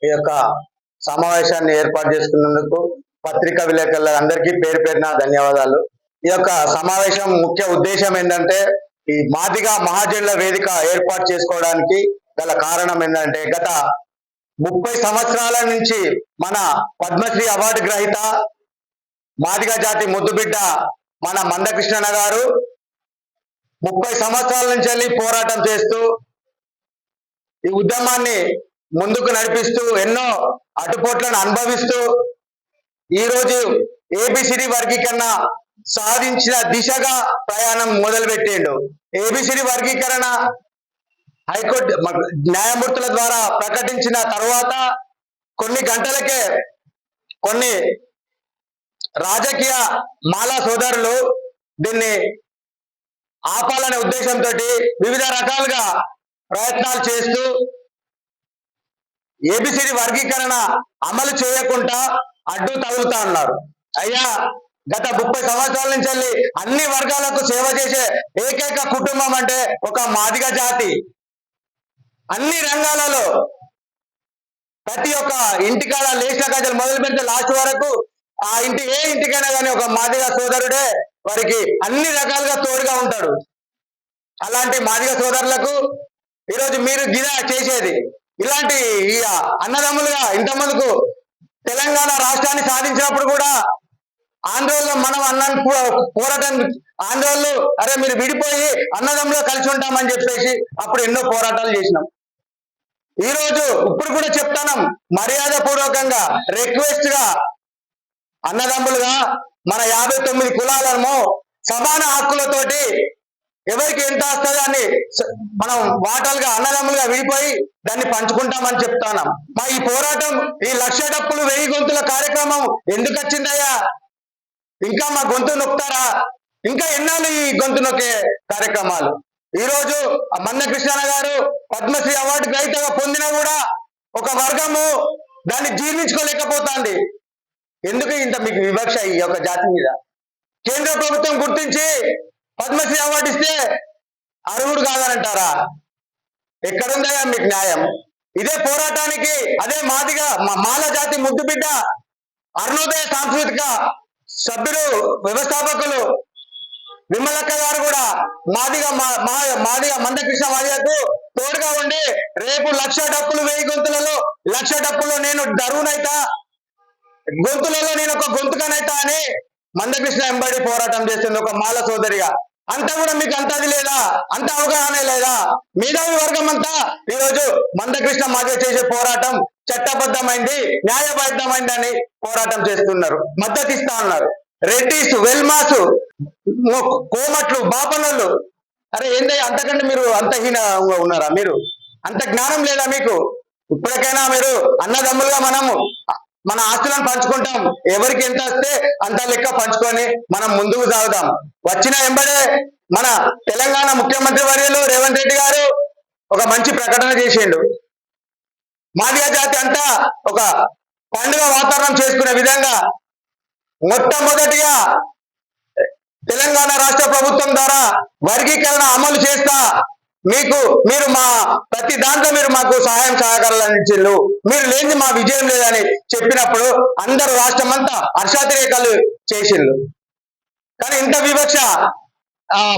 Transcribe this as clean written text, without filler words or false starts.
ఈ యొక్క సమావేశాన్ని ఏర్పాటు చేసుకున్నందుకు పత్రికా విలేకరులందరికీ పేరు పేరున ధన్యవాదాలు. ఈ యొక్క సమావేశం ముఖ్య ఉద్దేశం ఏంటంటే ఈ మాదిగ మహాజనుల వేదిక ఏర్పాటు చేసుకోవడానికి గల కారణం ఏంటంటే గత 30 సంవత్సరాల నుంచి మన పద్మశ్రీ అవార్డు గ్రహీత మాదిగ జాతి ముద్దుబిడ్డ మన మందకృష్ణన్న గారు 30 సంవత్సరాల నుంచి వెళ్ళి పోరాటం చేస్తూ ఈ ఉద్యమాన్ని ముందుకు నడిపిస్తూ ఎన్నో అటుపోట్లను అనుభవిస్తూ ఈరోజు ఏబిసిడి వర్గీకరణ సాధించిన దిశగా ప్రయాణం మొదలుపెట్టిండు. ఏబిసిడి వర్గీకరణ హైకోర్టు న్యాయమూర్తుల ద్వారా ప్రకటించిన తర్వాత కొన్ని గంటలకే కొన్ని రాజకీయ మాలా సోదరులు దీన్ని ఆపాలనే ఉద్దేశంతో వివిధ రకాలుగా ప్రయత్నాలు చేస్తూ ఏబిసిడి వర్గీకరణ అమలు చేయకుండా అడ్డు తగులుతా ఉన్నారు. అయ్యా, గత 30 సంవత్సరాల నుంచి వెళ్ళి అన్ని వర్గాలకు సేవ చేసే ఏకైక కుటుంబం అంటే ఒక మాదిగ జాతి. అన్ని రంగాలలో ప్రతి ఒక్క ఇంటికాడ లేచిన గజలు మొదలు పెడితే లాస్ట్ వరకు ఆ ఇంటి ఏ ఇంటికైనా కానీ ఒక మాదిగ సోదరుడే వారికి అన్ని రకాలుగా తోడుగా ఉంటాడు. అలాంటి మాదిగ సోదరులకు ఈరోజు మీరు గిదా చేసేది ఇలాంటి ఈ అన్నదమ్ములుగా ఇంతమందికు తెలంగాణ రాష్ట్రాన్ని సాధించినప్పుడు కూడా ఆంధ్రోళ్ళు మనం పోరాటం ఆంధ్రోళ్ళు అరే మీరు విడిపోయి అన్నదమ్ములో కలిసి ఉంటామని చెప్పేసి అప్పుడు ఎన్నో పోరాటాలు చేసినాం. ఈ రోజు ఇప్పుడు కూడా చెప్తాం, మర్యాద పూర్వకంగా రిక్వెస్ట్ గా అన్నదమ్ములుగా మన 59 కులాలను సమాన హక్కులతోటి ఎవరికి ఎంత వస్తుందో అని మనం వాటాలుగా అన్నదమ్ములుగా విడిపోయి దాన్ని పంచుకుంటామని చెప్తాను. మా ఈ పోరాటం ఈ 1,00,000 డప్పులు 1000 గొంతుల కార్యక్రమం ఎందుకు వచ్చిందయ్యా? ఇంకా మా గొంతు నొక్కుతారా? ఇంకా ఎన్నాళ్ళు ఈ గొంతు నొక్కే కార్యక్రమాలు? ఈ రోజు మందకృష్ణన్న గారు పద్మశ్రీ అవార్డు గ్రహీతగా పొందినా కూడా ఒక వర్గము దాన్ని జీర్ణించుకోలేకపోతుంది. ఎందుకు ఇంత మీకు వివక్ష ఈ యొక్క జాతి మీద? కేంద్ర ప్రభుత్వం గుర్తించి పద్మశ్రీ అవార్డు ఇస్తే అర్హుడు కాదనంటారా? ఎక్కడుందయ్యా మీకు న్యాయం? ఇదే పోరాటానికి అదే మాల జాతి ముద్దు బిడ్డ అరుణోదయ సాంస్కృతిక సభ్యులు వ్యవస్థాపకులు విమలక్క గారు కూడా మాదిగ మందకృష్ణ మాదిగకు తోడుగా ఉండి రేపు 1,00,000 డప్పులు 1000 గొంతులలో 1,00,000 డప్పుల్లో నేను దరువునైతా, గొంతులలో నేను ఒక గొంతుకనైతా అని మందకృష్ణ ఎంబడి పోరాటం చేస్తుంది ఒక మాల సోదరిగా. అంతా కూడా మీకు అంతది లేదా? అంత అవగాహన లేదా? మేధావి వర్గం అంతా ఈరోజు మందకృష్ణ మాదిగ చేసే పోరాటం చట్టబద్ధమైంది, న్యాయబద్ధమైంది అని పోరాటం చేస్తున్నారు, మద్దతు ఇస్తా ఉన్నారు. రెడ్డిస్, వెల్మాసు, కోమట్లు, బాపనోళ్ళు, అరే ఏందయ్య అంతకంటే మీరు అంతహీనంగా ఉన్నారా? మీరు అంత జ్ఞానం లేదా మీకు? ఇప్పటికైనా మీరు అన్నదమ్ములుగా మనము మన ఆస్తులను పంచుకుంటాం, ఎవరికి ఎంత వస్తే అంత లెక్క పంచుకొని మనం ముందుకు సాగుదాం. వచ్చిన ఎంబడే మన తెలంగాణ ముఖ్యమంత్రి వర్యులు రేవంత్ రెడ్డి గారు ఒక మంచి ప్రకటన చేసిండు. మాదిగ జాతి అంతా ఒక పండుగ వాతావరణం చేసుకునే విధంగా మొట్టమొదటిగా తెలంగాణ రాష్ట్ర ప్రభుత్వం ద్వారా వర్గీకరణ అమలు చేస్తా, మీరు మా ప్రతి దాంట్లో మీరు మాకు సహాయం సహకారాలు అందించారు, మీరు లేని మా విజయం లేదని చెప్పినప్పుడు అందరూ రాష్ట్రం అంతా హర్షాతిరేకాలు చేసిండ్రు. కానీ ఇంత వివక్ష